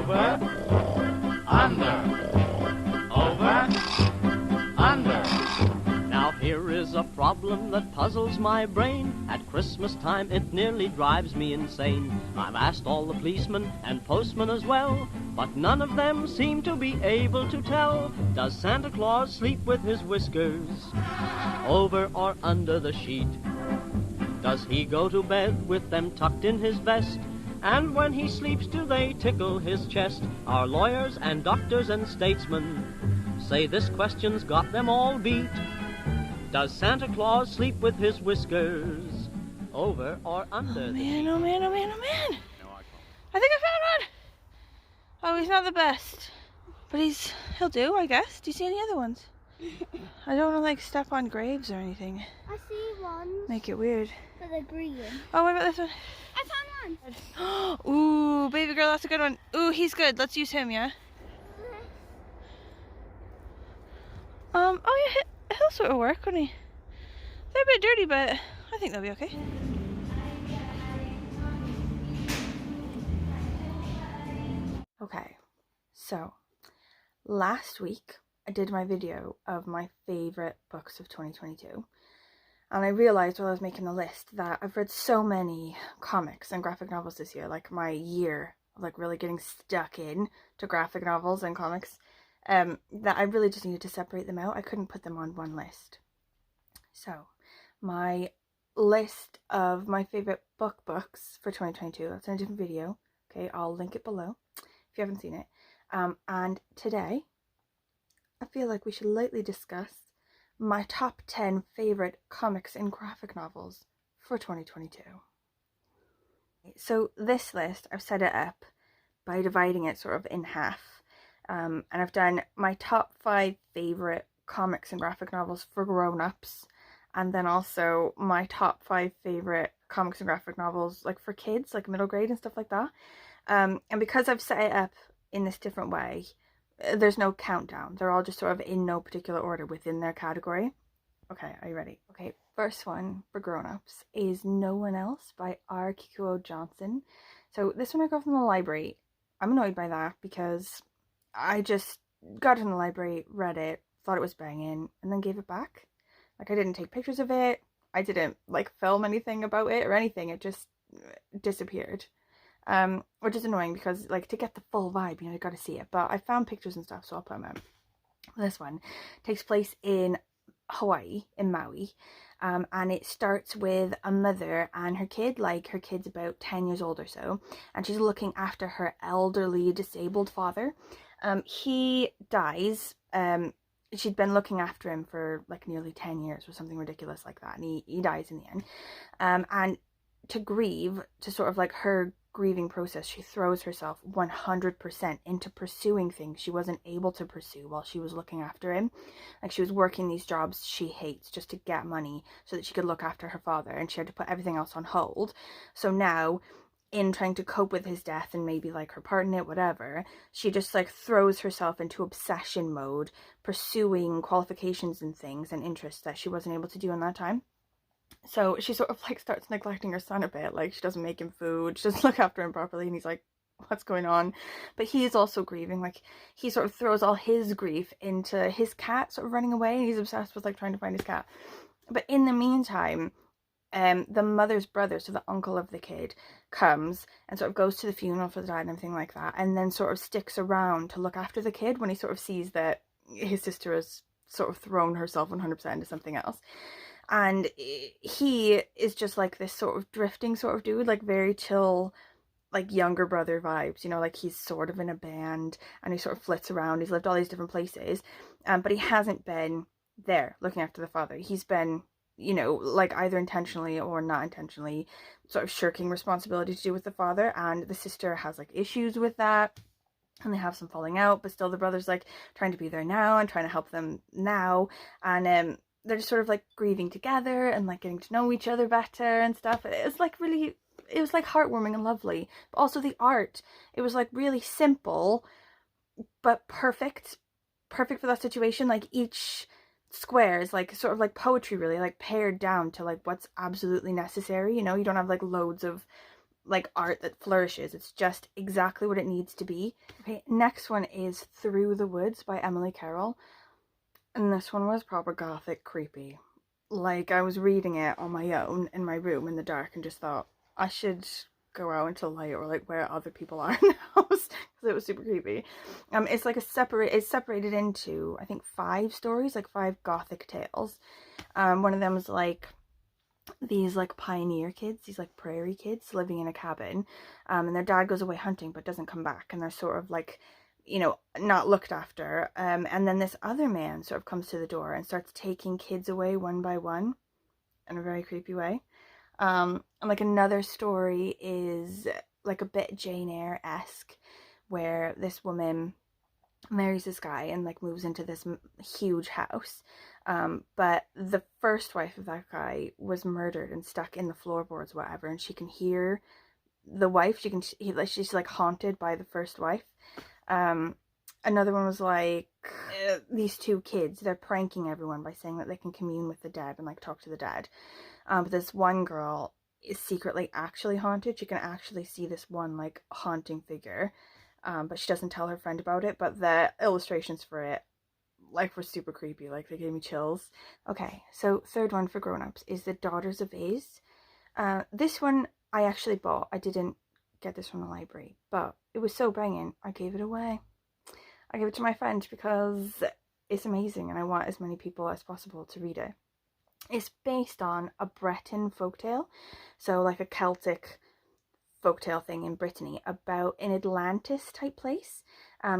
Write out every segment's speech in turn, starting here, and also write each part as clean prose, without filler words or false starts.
Over, under, over, under. Now here is a problem that puzzles my brain. At Christmas time it nearly drives me insane. I've asked all the policemen and postmen as well, but none of them seem to be able to tell. Does Santa Claus sleep with his whiskers over or under the sheet? Does he go to bed with them tucked in his vest? And when he sleeps, do they tickle his chest? Our lawyers and doctors and statesmen say this question's got them all beat. Does Santa Claus sleep with his whiskers over or under the sheet? Oh man. I think I found one. Oh, he's not the best, but he'll do, I guess. Do you see any other ones? I don't want to like step on graves or anything. I see one. Make it weird. But they're green. Oh, what about this one? I found one. Ooh, baby girl, that's a good one. Ooh, he's good. Let's use him, yeah? Oh yeah, he'll sort of work, wouldn't he? They're a bit dirty, but I think they'll be okay. Okay, so last week I did my video of my favourite books of 2022, and I realised while I was making the list that I've read so many comics and graphic novels this year, like my year of like really getting stuck in to graphic novels and comics, that I really just needed to separate them out. I couldn't put them on one list. So my list of my favourite books for 2022, that's in a different video. Okay, I'll link it below if you haven't seen it. And today I feel like we should lightly discuss my top 10 favourite comics and graphic novels for 2022. So this list, I've set it up by dividing it sort of in half. And I've done my top 5 favourite comics and graphic novels for grown-ups, and then also my top 5 favourite comics and graphic novels like for kids, like middle grade and stuff like that. And because I've set it up in this different way, there's no countdown. They're all just sort of in no particular order within their category. Okay, are you ready? Okay, first one for grown-ups is No One Else by R. Kikuo Johnson. So this one I got from the library. I'm annoyed by that because I just got it in the library, read it, thought it was banging, and then gave it back. Like, I didn't take pictures of it. I didn't like film anything about it or anything. It just disappeared. Which is annoying because like to get the full vibe, you know, you got to see it. But I found pictures and stuff, so I'll put them out. This one takes place in Hawaii, in Maui, and it starts with a mother and her kid. Like, her kid's about 10 years old or so, and she's looking after her elderly disabled father. He dies. She'd been looking after him for like nearly 10 years or something ridiculous like that, and he dies in the end. And to grieve, to sort of like her grieving process, she throws herself 100% into pursuing things she wasn't able to pursue while she was looking after him. Like, she was working these jobs she hates just to get money so that she could look after her father, and she had to put everything else on hold. So now, in trying to cope with his death and maybe like her part in it, whatever, she just like throws herself into obsession mode, pursuing qualifications and things and interests that she wasn't able to do in that time. So she sort of like starts neglecting her son a bit. Like, she doesn't make him food, she doesn't look after him properly, and he's like, what's going on? But he's also grieving. Like, he sort of throws all his grief into his cat sort of running away, and he's obsessed with like trying to find his cat. But in the meantime, the mother's brother, so the uncle of the kid, comes and sort of goes to the funeral for the dad and everything like that, and then sort of sticks around to look after the kid when he sort of sees that his sister has sort of thrown herself 100% into something else. And he is just like this sort of drifting sort of dude, like very chill, like younger brother vibes, you know, like he's sort of in a band and he sort of flits around. He's lived all these different places, but he hasn't been there looking after the father. He's been, you know, like either intentionally or not intentionally sort of shirking responsibility to do with the father, and the sister has like issues with that, and they have some falling out, but still the brother's like trying to be there now and trying to help them now, and they're just sort of like grieving together and like getting to know each other better and stuff. It's like really, it was like heartwarming and lovely, but also the art, it was like really simple but perfect for that situation. Like, each square is like sort of like poetry, really, like pared down to like what's absolutely necessary, you know. You don't have like loads of like art that flourishes. It's just exactly what it needs to be. Okay, next one is Through the Woods by Emily Carroll. And this one was proper gothic creepy. Like, I was reading it on my own in my room in the dark and just thought I should go out into light or like where other people are in the house, because it was super creepy. It's like it's separated into, I think, 5 stories, like 5 gothic tales. One of them is like these like pioneer kids, these like prairie kids living in a cabin, and their dad goes away hunting but doesn't come back, and they're sort of like, you know, not looked after, and then this other man sort of comes to the door and starts taking kids away one by one in a very creepy way. And like another story is like a bit Jane Eyre-esque, where this woman marries this guy and like moves into this huge house, but the first wife of that guy was murdered and stuck in the floorboards or whatever, and she can hear the wife, she's like haunted by the first wife. Another one was like these 2 kids, they're pranking everyone by saying that they can commune with the dead and like talk to the dead, but this one girl is secretly actually haunted. She can actually see this one like haunting figure, but she doesn't tell her friend about it. But the illustrations for it like were super creepy, like they gave me chills. Okay, so third one for grown-ups is The Daughters of Aes. This one I actually bought. I didn't get this from the library, but it was so banging I gave it away. I gave it to my friend because it's amazing and I want as many people as possible to read it. It's based on a Breton folktale, so like a Celtic folktale thing in Brittany about an Atlantis type place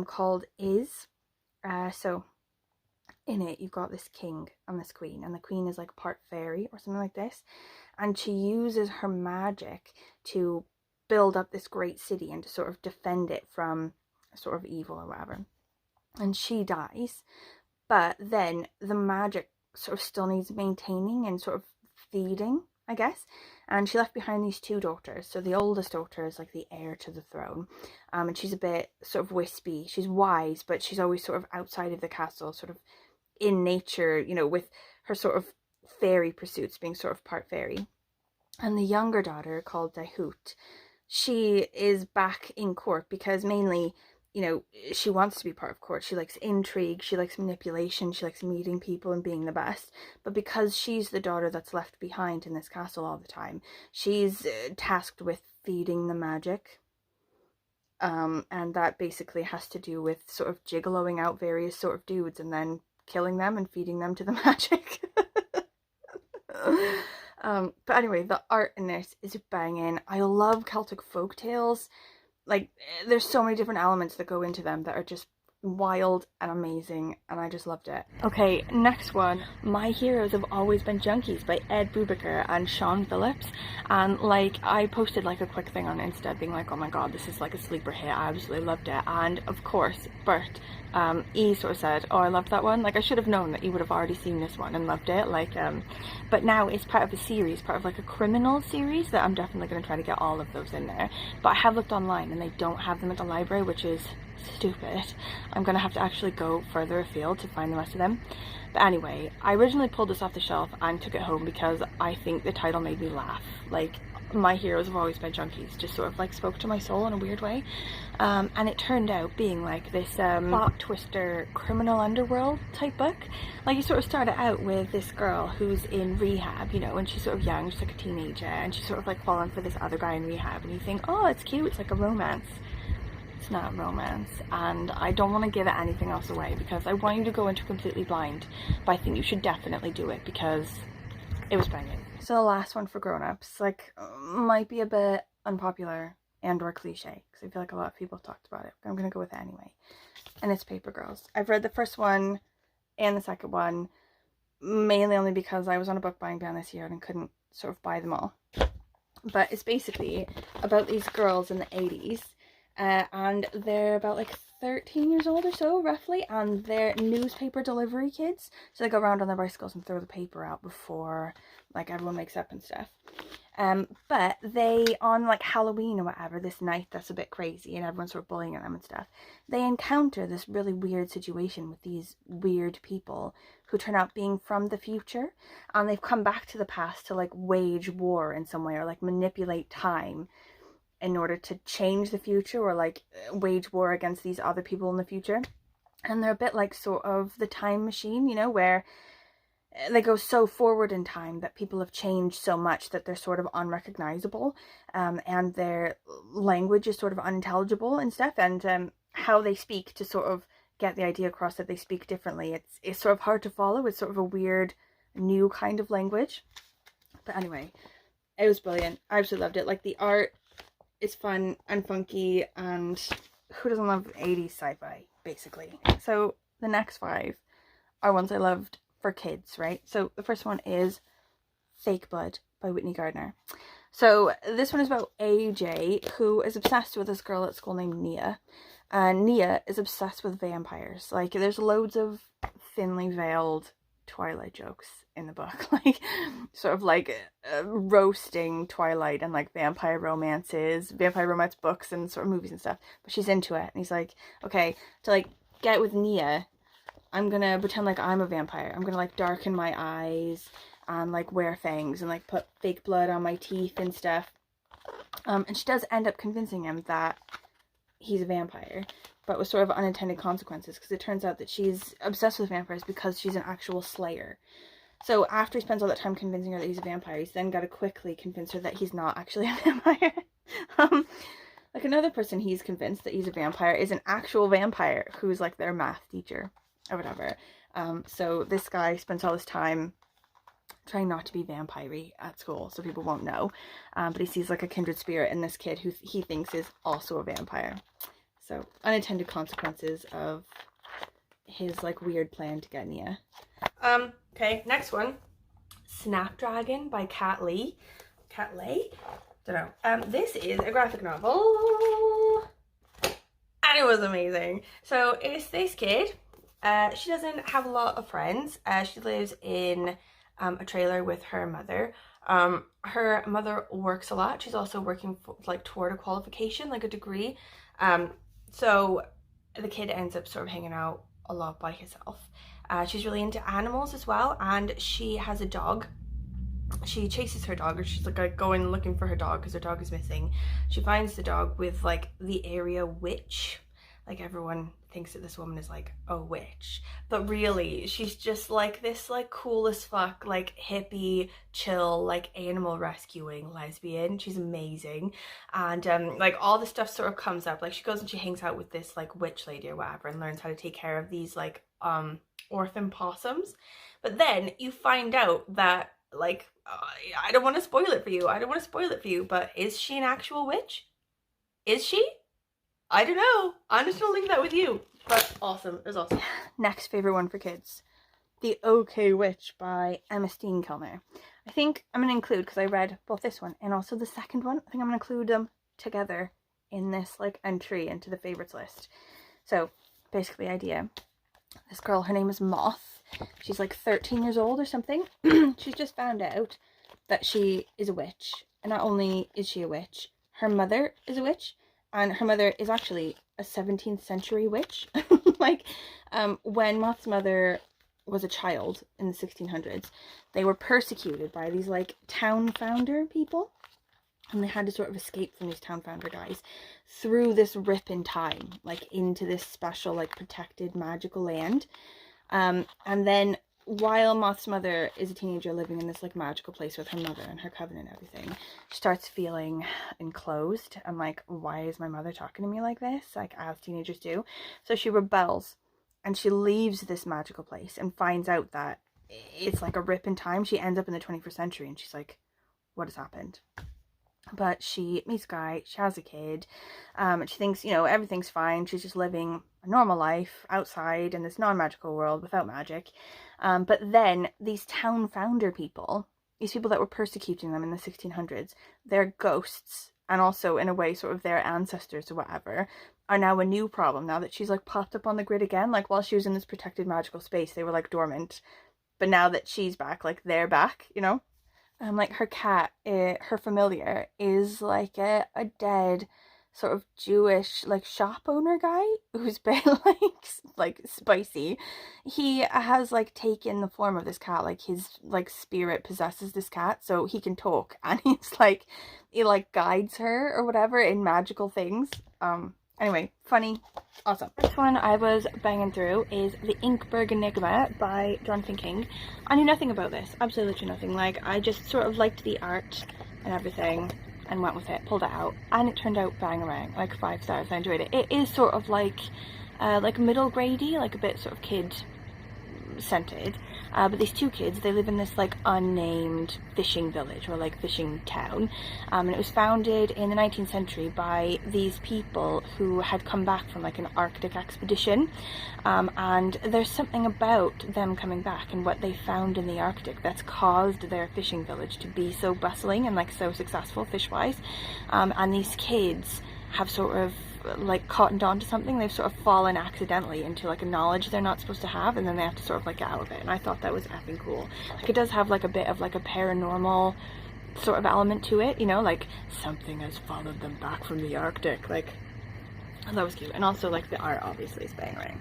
called Is. So in it you've got this king and this queen, and the queen is like part fairy or something like this, and she uses her magic to build up this great city and to sort of defend it from sort of evil or whatever. And she dies, but then the magic sort of still needs maintaining and sort of feeding, I guess. And she left behind these 2 daughters. So the oldest daughter is like the heir to the throne, and she's a bit sort of wispy. She's wise, but she's always sort of outside of the castle, sort of in nature, you know, with her sort of fairy pursuits, being sort of part fairy. And the younger daughter, called Dahut, she is back in court because mainly, you know, she wants to be part of court. She likes intrigue, she likes manipulation, she likes meeting people and being the best. But because she's the daughter that's left behind in this castle all the time, she's tasked with feeding the magic. And that basically has to do with sort of gigoloing out various sort of dudes and then killing them and feeding them to the magic. But anyway, the art in this is banging. I love Celtic folktales. Like, there's so many different elements that go into them that are just wild and amazing, and I just loved it. Okay, next one, My Heroes Have Always Been Junkies by Ed Brubaker and Sean Phillips. And like, I posted like a quick thing on Insta being like, oh my god, this is like a sleeper hit, I absolutely loved it. And of course, Bert, he sort of said, oh, I loved that one. Like, I should have known that he would have already seen this one and loved it. Like, but now it's part of a series, part of like a criminal series that I'm definitely going to try to get all of those in there. But I have looked online and they don't have them at the library, which is stupid. I'm gonna have to actually go further afield to find the rest of them. But anyway, I originally pulled this off the shelf and took it home because I think the title made me laugh. Like, My Heroes Have Always Been Junkies just sort of like spoke to my soul in a weird way. And it turned out being like this plot twister criminal underworld type book. Like, you sort of started out with this girl who's in rehab, you know, and she's sort of young, she's like a teenager, and she's sort of like falling for this other guy in rehab, and you think, oh, it's cute, it's like a romance. It's not romance, and I don't want to give it anything else away because I want you to go into completely blind, but I think you should definitely do it because it was banging. So the last one for grown-ups, like, might be a bit unpopular and or cliche because I feel like a lot of people have talked about it, but I'm gonna go with it anyway. And it's Paper Girls. I've read the first one and the second one mainly only because I was on a book buying ban this year and couldn't sort of buy them all. But it's basically about these girls in the 80s. And they're about like 13 years old or so, roughly, and they're newspaper delivery kids. So they go around on their bicycles and throw the paper out before like everyone wakes up and stuff. But they, on like Halloween or whatever, this night that's a bit crazy and everyone's sort of bullying them and stuff, they encounter this really weird situation with these weird people who turn out being from the future, and they've come back to the past to like wage war in some way or like manipulate time in order to change the future or like wage war against these other people in the future. And they're a bit like sort of the time machine, you know, where they go so forward in time that people have changed so much that they're sort of unrecognizable, and their language is sort of unintelligible and stuff, and how they speak to sort of get the idea across that they speak differently. It's sort of hard to follow. It's sort of a weird new kind of language. But anyway, it was brilliant. I absolutely loved it. Like, the art is fun and funky, and who doesn't love 80s sci-fi, basically? So the next 5 are ones I loved for kids, right? So the first one is Fake Blood by Whitney Gardner. So this one is about AJ, who is obsessed with this girl at school named Nia. And Nia is obsessed with vampires. Like, there's loads of thinly veiled Twilight jokes in the book, like sort of like roasting Twilight and like vampire romance books and sort of movies and stuff. But she's into it, and he's like, okay, to like get with Nia, I'm gonna pretend like I'm a vampire. I'm gonna like darken my eyes and like wear fangs and like put fake blood on my teeth and stuff. And she does end up convincing him that he's a vampire, but with sort of unintended consequences, because it turns out that she's obsessed with vampires because she's an actual slayer. So after he spends all that time convincing her that he's a vampire, he's then got to quickly convince her that he's not actually a vampire. Like, another person he's convinced that he's a vampire is an actual vampire who's like their math teacher or whatever. So this guy spends all his time trying not to be vampire-y at school so people won't know. But he sees like a kindred spirit in this kid who he thinks is also a vampire. So unintended consequences of his like weird plan to get Nia. Okay, next one. Snapdragon by Kat Lee. Kat Leigh? Don't know. This is a graphic novel. And it was amazing. So it's this kid. She doesn't have a lot of friends. She lives in a trailer with her mother. Her mother works a lot. She's also working for, like, toward a qualification, like a degree. So the kid ends up sort of hanging out a lot by herself. She's really into animals as well, and she has a dog. She chases her dog, or she's like going looking for her dog because her dog is missing. She finds the dog with like the area witch. Like, everyone thinks that this woman is like a witch, but really she's just like this like cool as fuck, like hippie, chill, like animal rescuing lesbian. She's amazing. And like all the stuff sort of comes up. Like, she goes and she hangs out with this like witch lady or whatever and learns how to take care of these like orphan possums. But then you find out that like I don't want to spoil it for you, but is she an actual witch? Is she? I don't know. I'm just gonna leave that with you. But awesome. It was awesome. Next favorite one for kids. The OK Witch by Emma Steenkilner. I think I'm gonna include, because I read both this one and also the second one, I think I'm gonna include them together in this like entry into the favorites list. So basically, the idea. This girl, her name is Moth. She's like 13 years old or something. She's just found out that she is a witch. And not only is she a witch, her mother is a witch. And her mother is actually a 17th century witch. Like, when Moth's mother was a child in the 1600s, they were persecuted by these like town founder people. And they had to sort of escape from these town founder guys through this rip in time, like into this special, like protected magical land. And then while Moth's mother is a teenager living in this like magical place with her mother and her coven and everything, she starts feeling enclosed and like, why is my mother talking to me like this? Like, as teenagers do. So she rebels and she leaves this magical place and finds out that it's like a rip in time. She ends up in the 21st century and she's like, what has happened? But she meets a guy, she has a kid, and she thinks, you know, everything's fine. She's just living a normal life outside in this non-magical world without magic. But then these town founder people, these people that were persecuting them in the 1600s, their ghosts, and also in a way sort of their ancestors or whatever, are now a new problem. Now that she's like popped up on the grid again, like while she was in this protected magical space, they were like dormant. But now that she's back, like they're back, you know? Like her cat, her familiar, is like a dead sort of Jewish like shop owner guy who's been like spicy. He has like taken the form of this cat, like his like spirit possesses this cat so he can talk, and he like guides her or whatever in magical things. Anyway, funny, awesome. First one I was banging through is the Inkberg Enigma by Jonathan King. I knew nothing about this, absolutely nothing. Like, I just sort of liked the art and everything and went with it, pulled it out, and it turned out bangarang, like 5 stars. I enjoyed it. It is sort of like middle grade-y, like a bit sort of kid scented, but these 2 kids, they live in this like unnamed fishing village or like fishing town, and it was founded in the 19th century by these people who had come back from like an Arctic expedition, and there's something about them coming back and what they found in the Arctic that's caused their fishing village to be so bustling and like so successful fish-wise, and these kids have sort of like cottoned on to something. They've sort of fallen accidentally into like a knowledge they're not supposed to have, and then they have to sort of like get out of it, and I thought that was effing cool. Like, it does have like a bit of like a paranormal sort of element to it, you know, like something has followed them back from the Arctic. Like, that was cute. And also like the art obviously is bangering.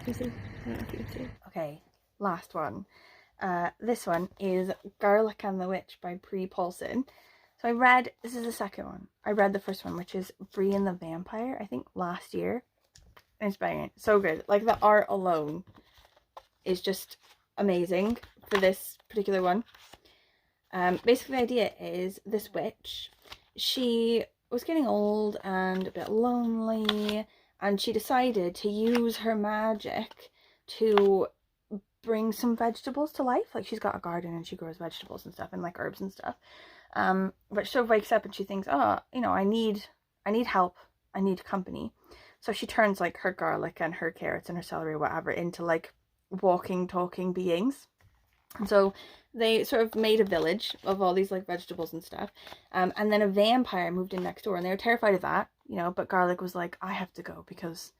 You see? I don't know if you can see. Okay, last one. This one is Garlic and the Witch by Brie Paulson. So I read, this is the second one. I read the first one, which is Brie and the Vampire, I think last year. And it's banging. So good. Like, the art alone is just amazing for this particular one. Basically the idea is this witch, she was getting old and a bit lonely, and she decided to use her magic to bring some vegetables to life. Like, she's got a garden and she grows vegetables and stuff and like herbs and stuff. But she sort of wakes up and she thinks, oh, you know, I need help, I need company. So she turns like her garlic and her carrots and her celery or whatever into like walking, talking beings. And so they sort of made a village of all these like vegetables and stuff. And then a vampire moved in next door, and they were terrified of that, you know, but Garlic was like, I have to go because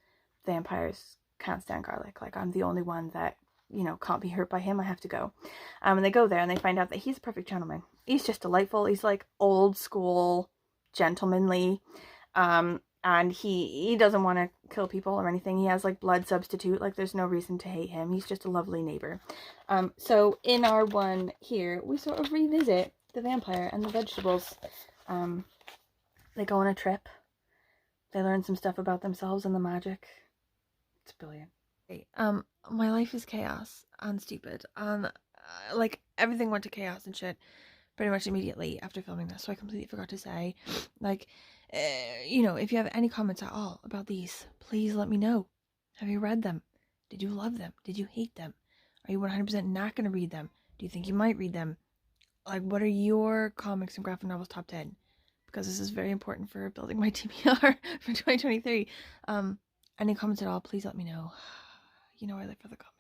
vampires can't stand garlic. Like, I'm the only one that, you know, can't be hurt by him. I have to go. And they go there and they find out that he's a perfect gentleman. He's just delightful. He's like old school, gentlemanly. And he doesn't want to kill people or anything. He has like blood substitute. Like, there's no reason to hate him. He's just a lovely neighbor. So in our one here, we sort of revisit the vampire and the vegetables. They go on a trip. They learn some stuff about themselves and the magic. It's brilliant. My life is chaos and stupid, and like everything went to chaos and shit pretty much immediately after filming this, so I completely forgot to say, like, you know, if you have any comments at all about these, please let me know. Have you read them? Did you love them? Did you hate them? Are you 100% not going to read them? Do you think you might read them? Like, what are your comics and graphic novels top 10? Because this is very important for building my TBR for 2023. Any comments at all, please let me know. You know I live for the comments.